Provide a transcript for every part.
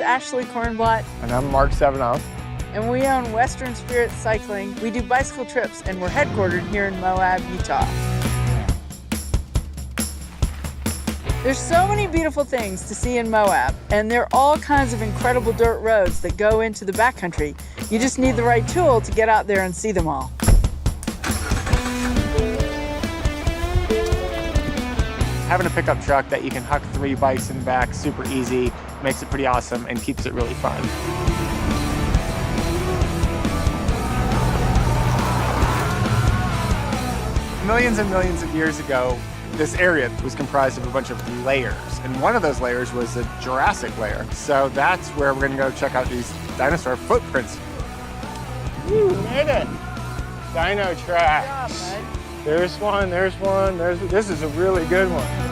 Ashley Kornblatt. And I'm Mark Sevenoff. And we own Western Spirit Cycling. We do bicycle trips, and we're headquartered here in Moab, Utah. There's so many beautiful things to see in Moab, and there are all kinds of incredible dirt roads that go into the backcountry. You just need the right tool to get out there and see them all. Having a pickup truck that you can huck 3 bikes in the back super easy makes it pretty awesome and keeps it really fun. Millions and millions of years ago, this area was comprised of a bunch of layers, and one of those layers was a Jurassic layer. So that's where we're gonna go check out these dinosaur footprints. Woo, made it! Dino tracks. Good job, bud. There's one, this is a really good one.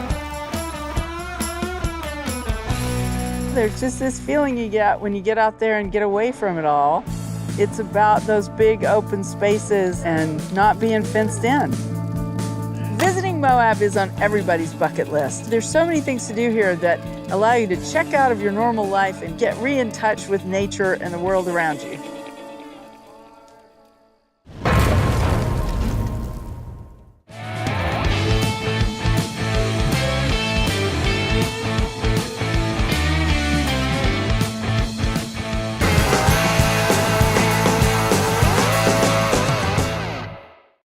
There's just this feeling you get when you get out there and get away from it all. It's about those big open spaces and not being fenced in. Visiting Moab is on everybody's bucket list. There's so many things to do here that allow you to check out of your normal life and get in touch with nature and the world around you.